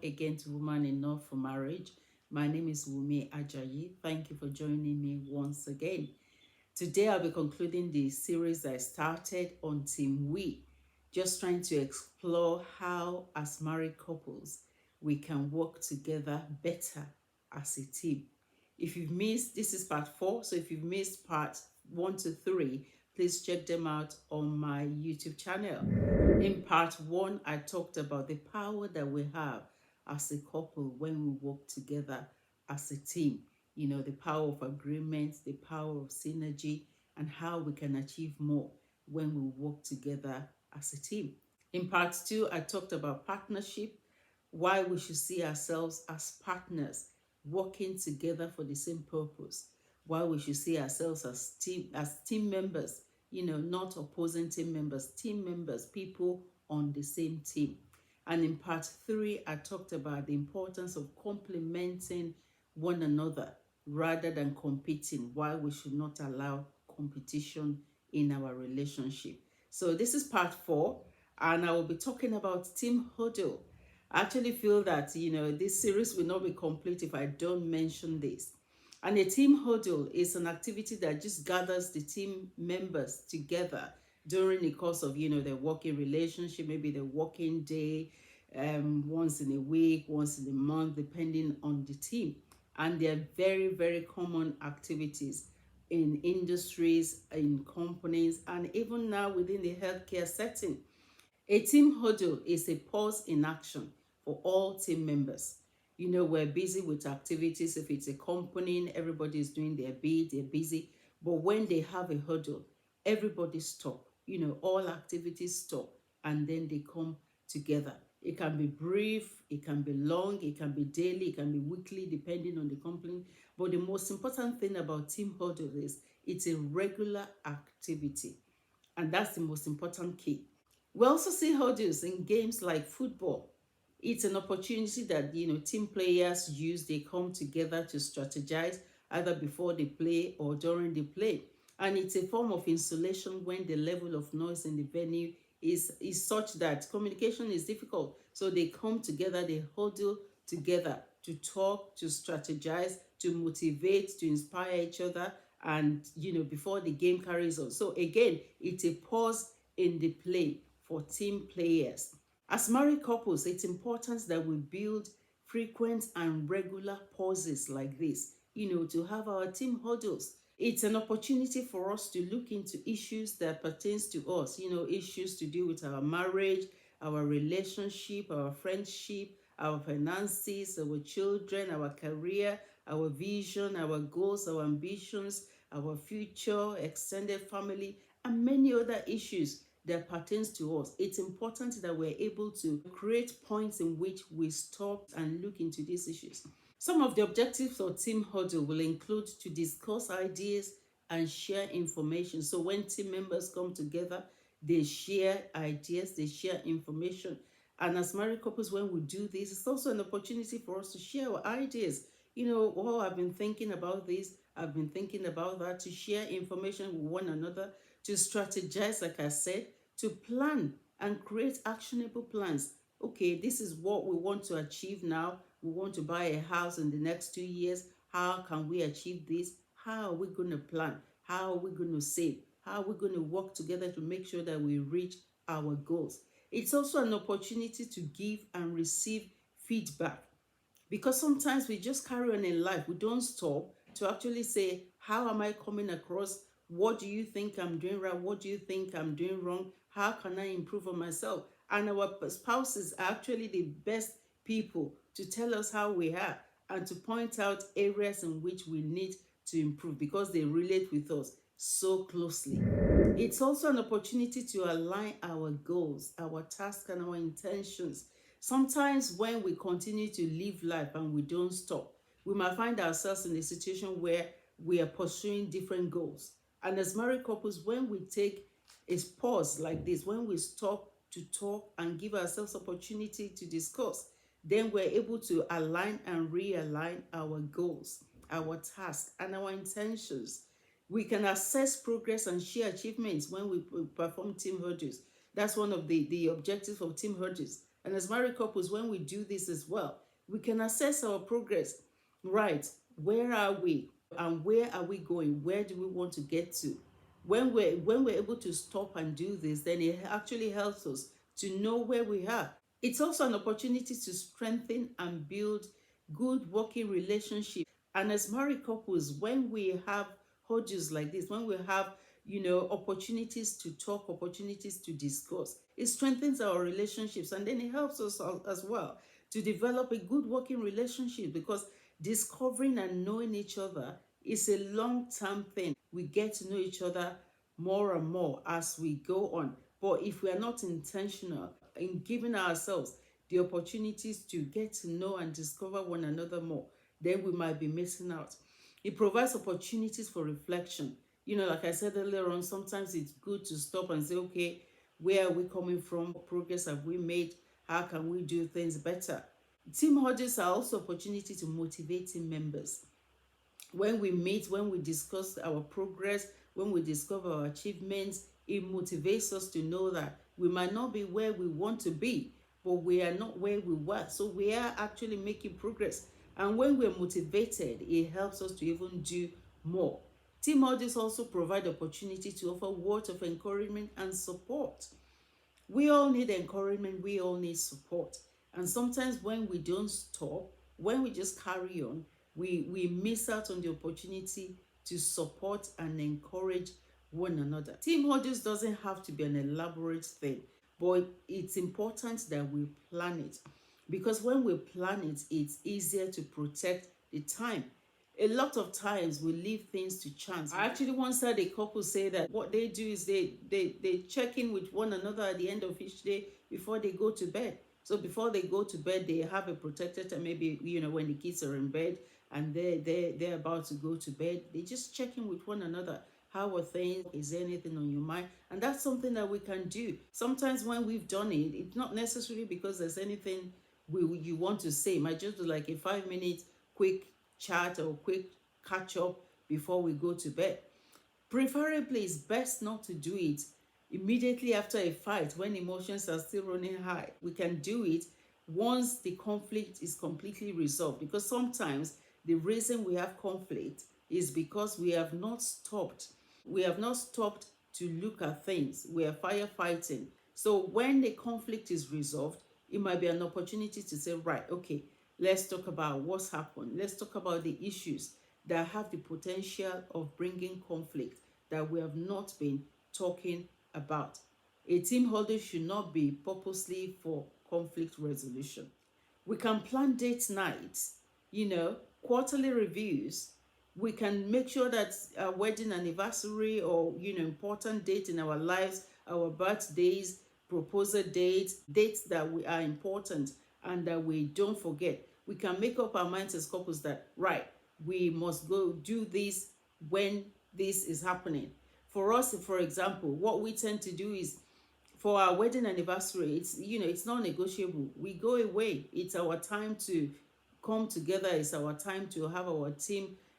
again to Woman Enough for Marriage. My name is Wumi Ajayi. Thank you for joining me once again. Today I'll be concluding the series I started on Team We, just trying to explore how, as married couples, we can work together better as a team. If you've missed, this is part 4, so if you've missed part 1 to 3, please check them out on my YouTube channel. In part 1, I talked about the power that we have as a couple when we work together as a team. You know, the power of agreement, the power of synergy, and how we can achieve more when we work together as a team. In part 2, I talked about partnership, why we should see ourselves as partners working together for the same purpose, why we should see ourselves as team members, you know, not opposing team members, people on the same team. And in part 3, I talked about the importance of complementing one another rather than competing, why we should not allow competition in our relationship. So this is part 4, and I will be talking about Team Huddle. I actually feel that, you know, this series will not be complete if I don't mention this. And a team huddle is an activity that just gathers the team members together during the course of, you know, their working relationship, maybe the working day, once in a week, once in a month, depending on the team. And they're very, very common activities in industries, in companies, and even now within the healthcare setting. A team huddle is a pause in action for all team members. You know, we're busy with activities. If it's a company, everybody is doing their bit, they're busy. But when they have a huddle, everybody stop. You know, all activities stop, and then they come together. It can be brief, it can be long, it can be daily, it can be weekly, depending on the company. But the most important thing about team huddle is it's a regular activity. And that's the most important key. We also see huddles in games like football. It's an opportunity that, you know, team players use. They come together to strategize either before they play or during the play. And it's a form of insulation when the level of noise in the venue is such that communication is difficult. So they come together, they huddle together to talk, to strategize, to motivate, to inspire each other, and, you know, before the game carries on. So again, it's a pause in the play for team players. As married couples, it's important that we build frequent and regular pauses like this, you know, to have our team huddles. It's an opportunity for us to look into issues that pertains to us, you know, issues to do with our marriage, our relationship, our friendship, our finances, our children, our career, our vision, our goals, our ambitions, our future, extended family, and many other issues that pertains to us. It's important that we're able to create points in which we stop and look into these issues. Some of the objectives of Team Huddle will include to discuss ideas and share information. So when team members come together, they share ideas, they share information. And as married couples, when we do this, it's also an opportunity for us to share our ideas. You know, oh, I've been thinking about this, I've been thinking about that, to share information with one another, to strategize, like I said, to plan and create actionable plans. Okay, this is what we want to achieve now. We want to buy a house in the next 2 years. How can we achieve this? How are we going to plan? How are we going to save? How are we going to work together to make sure that we reach our goals? It's also an opportunity to give and receive feedback, because sometimes we just carry on in life. We don't stop to actually say, how am I coming across? What do you think I'm doing right? What do you think I'm doing wrong? How can I improve on myself? And our spouses are actually the best people to tell us how we are and to point out areas in which we need to improve, because they relate with us so closely. It's also an opportunity to align our goals, our tasks, and our intentions. Sometimes when we continue to live life and we don't stop, we might find ourselves in a situation where we are pursuing different goals. And as married couples, when we take a pause like this, when we stop to talk and give ourselves opportunity to discuss, then we're able to align and realign our goals, our tasks, and our intentions. We can assess progress and share achievements when we perform team huddles. That's one of the objectives of team huddles. And as married couples, when we do this as well, we can assess our progress. Right, where are we and where are we going? Where do we want to get to? When we're able to stop and do this, then it actually helps us to know where we are. It's also an opportunity to strengthen and build good working relationships. And as married couples, when we have huddles like this, when we have opportunities to talk, opportunities to discuss, it strengthens our relationships, and then it helps us as well to develop a good working relationship, because discovering and knowing each other is a long-term thing. We get to know each other more and more as we go on. But if we are not intentional in giving ourselves the opportunities to get to know and discover one another more, then we might be missing out. It provides opportunities for reflection. Like I said earlier on, sometimes it's good to stop and say, okay, where are we coming from? What progress have we made? How can we do things better? Team huddles are also opportunity to motivate team members. When we meet, when we discuss our progress, when we discover our achievements, it motivates us to know that we might not be where we want to be, but we are not where we were. So we are actually making progress. And when we're motivated, it helps us to even do more. Team audits also provide opportunity to offer words of encouragement and support. We all need encouragement, we all need support. And sometimes when we don't stop, when we just carry on, we miss out on the opportunity to support and encourage one another. Team huddles doesn't have to be an elaborate thing, but it's important that we plan it, because when we plan it, it's easier to protect the time. A lot of times we leave things to chance. I actually once heard a couple say that what they do is they check in with one another at the end of each day before they go to bed. So before they go to bed, they have a protected time. Maybe when the kids are in bed and they're about to go to bed, they just check in with one another. How are things? Is there anything on your mind? And that's something that we can do. Sometimes when we've done it, it's not necessarily because there's anything you want to say. It might just be like a 5 minute quick chat or quick catch up before we go to bed. Preferably, it's best not to do it immediately after a fight when emotions are still running high. We can do it once the conflict is completely resolved, because sometimes the reason we have conflict is because we have not stopped. We have not stopped to look at things. We are firefighting. So when the conflict is resolved, it might be an opportunity to say, right, okay, let's talk about what's happened. Let's talk about the issues that have the potential of bringing conflict that we have not been talking about. A team huddle should not be purposely for conflict resolution. We can plan date nights, quarterly reviews. We can make sure that our wedding anniversary or important date in our lives, our birthdays, proposal dates that we are important and that we don't forget. We can make up our minds as couples that, right, we must go do this when this is happening. For us, for example, what we tend to do is, for our wedding anniversary, it's not negotiable. We go away. It's our time to come together. It's our time to have our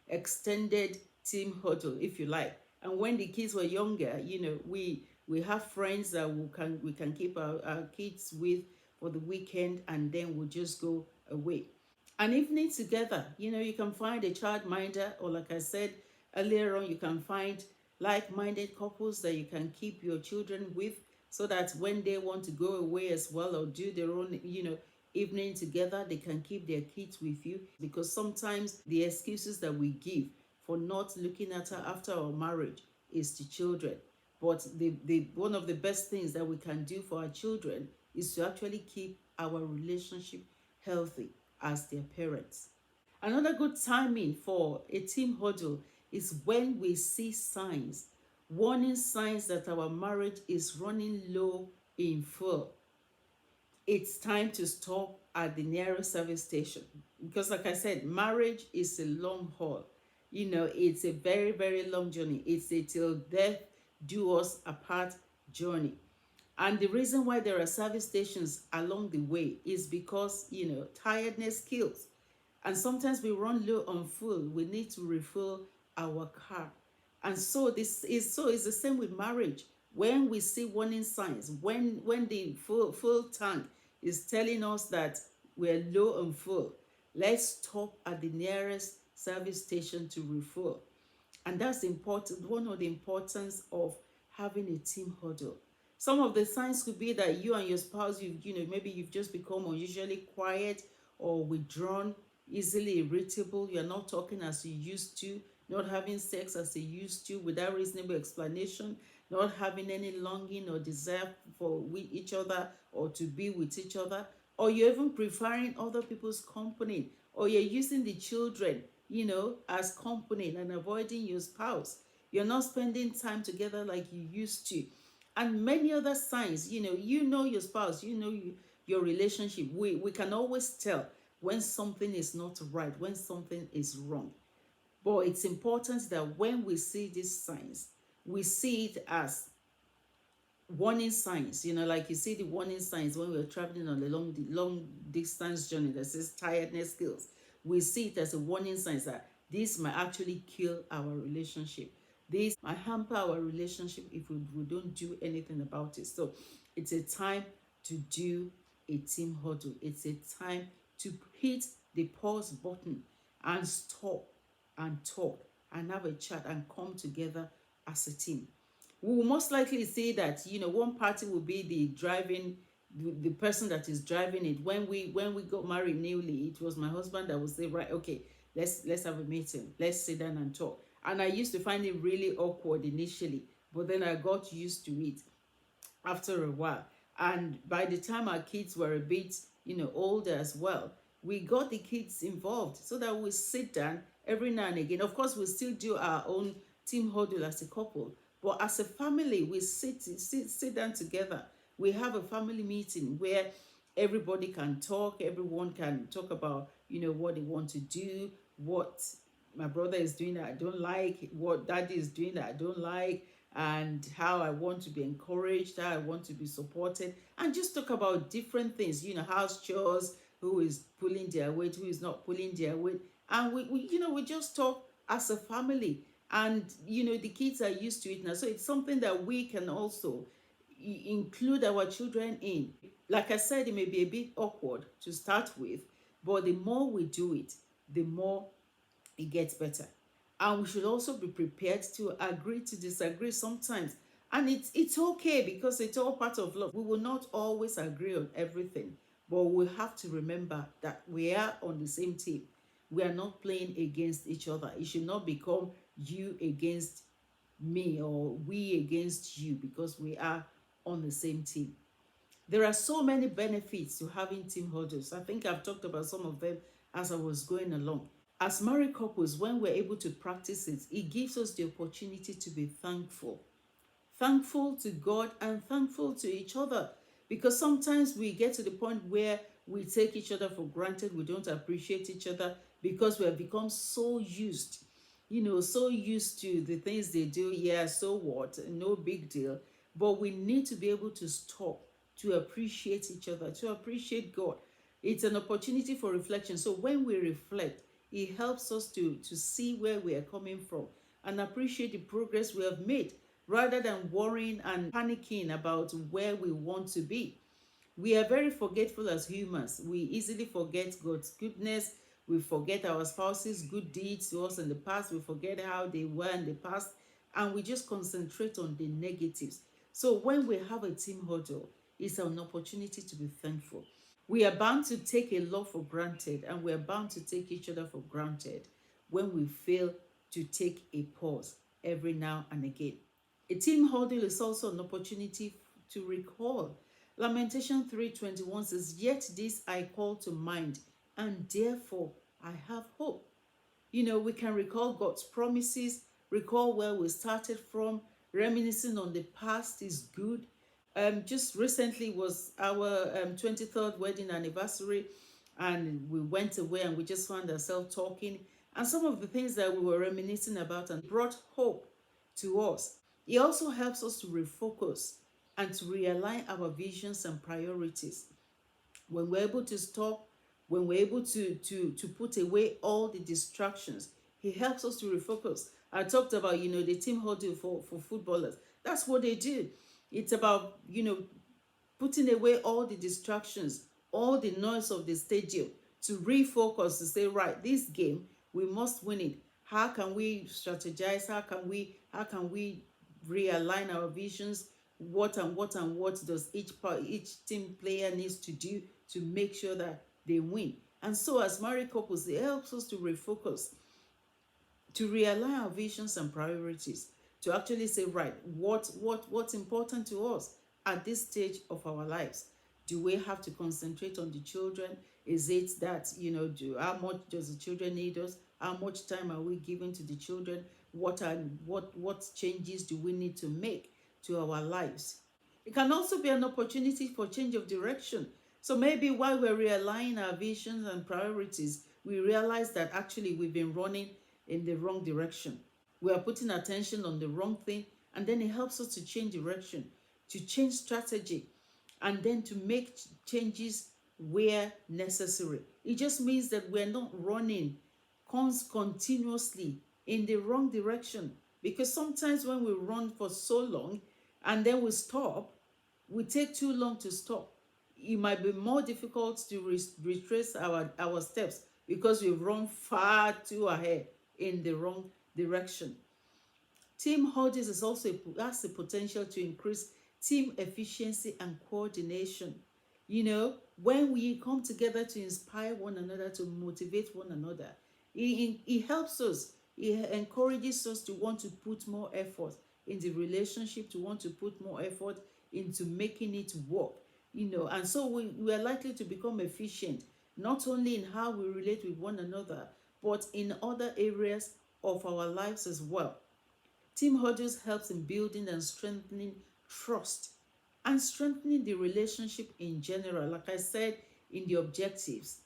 extended team huddle, if you like. And when the kids were younger, we have friends that we can keep our kids with for the weekend, and then we'll just go away. An evening together, you can find a childminder, or like I said earlier on, you can find like-minded couples that you can keep your children with, so that when they want to go away as well or do their own, evening together, they can keep their kids with you. Because sometimes the excuses that we give for not looking after our marriage is to children. But the one of the best things that we can do for our children is to actually keep our relationship healthy as their parents. Another good timing for a team huddle is when we see signs, warning signs that our marriage is running low in fuel. It's time to stop at the nearest service station, because like I said, marriage is a long haul. It's a very, very long journey. It's a till death do us apart journey. And the reason why there are service stations along the way is because, tiredness kills. And sometimes we run low on fuel. We need to refill our car. And so it's the same with marriage. When we see warning signs, when the full tank is telling us that we're low and full. Let's stop at the nearest service station to refuel. And that's important, one of the importance of having a team huddle. Some of the signs could be that you and your spouse, maybe you've just become unusually quiet or withdrawn, easily irritable. You're not talking as you used to, not having sex as you used to without reasonable explanation, not having any longing or desire for with each other or to be with each other, or you're even preferring other people's company, or you're using the children, as company and avoiding your spouse. You're not spending time together like you used to. And many other signs, your spouse, your relationship. We can always tell when something is not right, when something is wrong. But it's important that when we see these signs, we see it as warning signs. Like you see the warning signs when we're traveling on a long distance journey that says tiredness skills. We see it as a warning sign that this might actually kill our relationship. This might hamper our relationship if we don't do anything about it. So it's a time to do a team huddle. It's a time to hit the pause button and stop and talk and have a chat and come together as a team. We will most likely see that one party will be the person that is driving it. When we got married newly, it was my husband that would say, right, okay, let's have a meeting, let's sit down and talk. And I used to find it really awkward initially, but then I got used to it after a while. And by the time our kids were a bit older as well, we got the kids involved so that we sit down every now and again. Of course, we still do our own team huddle as a couple, but as a family, we sit down together. We have a family meeting where everybody can talk. Everyone can talk about what they want to do, what my brother is doing that I don't like, what daddy is doing that I don't like, and how I want to be encouraged, how I want to be supported, and just talk about different things, house chores, who is pulling their weight, who is not pulling their weight. And we just talk as a family. And, the kids are used to it now. So it's something that we can also include our children in. Like I said, it may be a bit awkward to start with, but the more we do it, the more it gets better. And we should also be prepared to agree to disagree sometimes. And it's okay, because it's all part of love. We will not always agree on everything, but we have to remember that we are on the same team. We are not playing against each other. It should not become you against me or we against you, because we are on the same team. There are so many benefits to having team huddles. I think I've talked about some of them as I was going along. As married couples, when we're able to practice it, it gives us the opportunity to be thankful. Thankful to God and thankful to each other. Because sometimes we get to the point where we take each other for granted. We don't appreciate each other because we have become so used, so used to the things they do. Yeah, so what? No big deal. But we need to be able to stop, to appreciate each other, to appreciate God. It's an opportunity for reflection. So when we reflect, it helps us to see where we are coming from and appreciate the progress we have made, rather than worrying and panicking about where we want to be. We are very forgetful as humans. We easily forget God's goodness. We forget our spouse's good deeds to us in the past. We forget how they were in the past. And we just concentrate on the negatives. So when we have a team huddle, it's an opportunity to be thankful. We are bound to take a lot for granted, and we are bound to take each other for granted when we fail to take a pause every now and again. A team huddle is also an opportunity to recall. Lamentation 3:21 says, "Yet this I call to mind, and therefore I have hope." We can recall God's promises, recall where we started from. Reminiscing on the past is good. Just recently was our 23rd wedding anniversary, and we went away and we just found ourselves talking. And some of the things that we were reminiscing about and brought hope to us. It also helps us to refocus and to realign our visions and priorities. When we're able to stop, when we're able to put away all the distractions, it helps us to refocus. I talked about, the team huddle for footballers. That's what they do. It's about, putting away all the distractions, all the noise of the stadium, to refocus, to say, right, this game, we must win it. How can we strategize? How can we realign our visions? What does each team player needs to do to make sure that they win? And so as married couples, it helps us to refocus, to realign our visions and priorities, to actually say, right, what's important to us at this stage of our lives. Do we have to concentrate on the children? Is it that, how much does the children need us? How much time are we giving to the children? What changes do we need to make to our lives? It can also be an opportunity for change of direction. So maybe while we're realigning our visions and priorities, we realize that actually we've been running in the wrong direction. We are putting attention on the wrong thing, and then it helps us to change direction, to change strategy, and then to make changes where necessary. It just means that we're not running continuously in the wrong direction, because sometimes when we run for so long and then we stop, we take too long to stop. It might be more difficult to retrace our steps because we've run far too ahead in the wrong direction. Team Huddles has the potential to increase team efficiency and coordination. When we come together to inspire one another, to motivate one another, it helps us. It encourages us to want to put more effort in the relationship, to want to put more effort into making it work. And so we are likely to become efficient, not only in how we relate with one another, but in other areas of our lives as well. Team Huddles helps in building and strengthening trust and strengthening the relationship in general. Like I said in the objectives,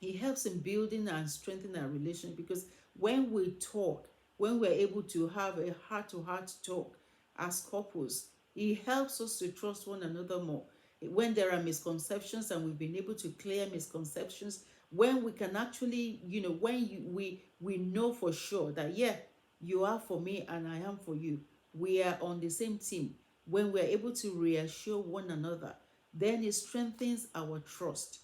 it helps in building and strengthening our relationship, because when we talk, when we're able to have a heart-to-heart talk as couples, it helps us to trust one another more. When there are misconceptions and we've been able to clear misconceptions, when we can actually, we know for sure that, yeah, you are for me and I am for you. We are on the same team. When we're able to reassure one another, then it strengthens our trust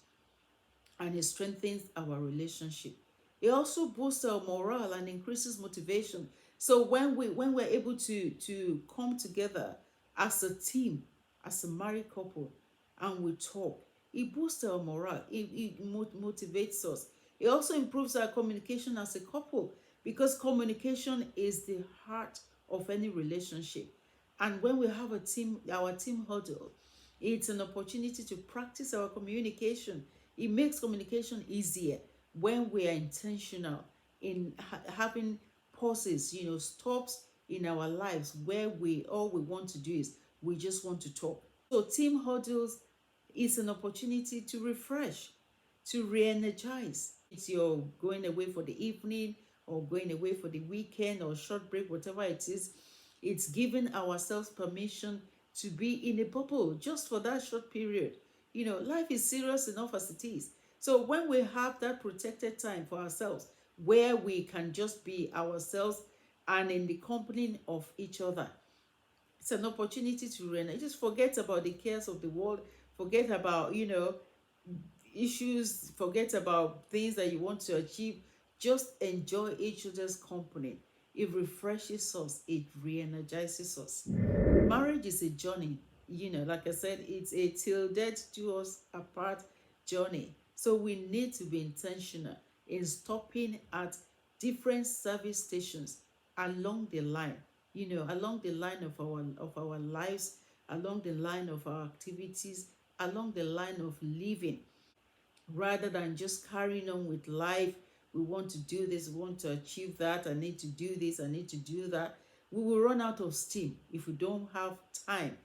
and it strengthens our relationship. It also boosts our morale and increases motivation. So when we're able to come together as a team, as a married couple, and we talk, it boosts our morale. It motivates us. It also improves our communication as a couple, because communication is the heart of any relationship. And when we have our team huddle, it's an opportunity to practice our communication. It makes communication easier when we are intentional in having pauses, stops in our lives where all we want to do is we just want to talk. So team huddles is an opportunity to refresh, to re-energize. It's your going away for the evening or going away for the weekend or short break, whatever it is. It's giving ourselves permission to be in a bubble just for that short period. Life is serious enough as it is. So when we have that protected time for ourselves, where we can just be ourselves and in the company of each other, it's an opportunity to just forget about the cares of the world, forget about, issues, forget about things that you want to achieve. Just enjoy each other's company. It refreshes us, it re-energizes us. Marriage is a journey. Like I said, it's a till death do us apart journey. So we need to be intentional in stopping at different service stations along the line, along the line of our lives, along the line of our activities, along the line of living, rather than just carrying on with life. We want to do this, we want to achieve that, I need to do this, I need to do that. We will run out of steam if we don't have time,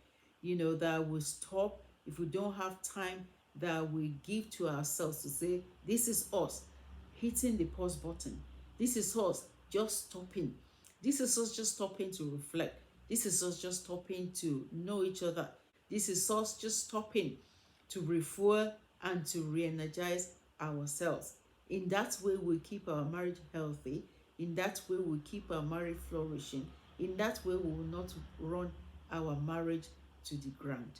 that we stop, if we don't have time that we give to ourselves to say, this is us hitting the pause button. This is us just stopping. This is us just stopping to reflect. This is us just stopping to know each other. This is us just stopping to refuel and to re-energize ourselves. In that way, we keep our marriage healthy. In that way, we keep our marriage flourishing. In that way, we will not run our marriage to the ground.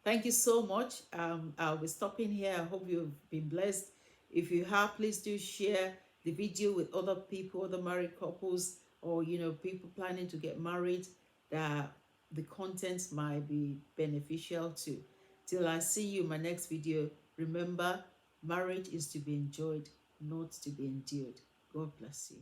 Thank you so much. I'll be stopping here. I hope you've been blessed. If you have, please do share the video with other people, other married couples, or people planning to get married that the content might be beneficial to. Till I see you in my next video, remember, marriage is to be enjoyed, not to be endured. God bless you.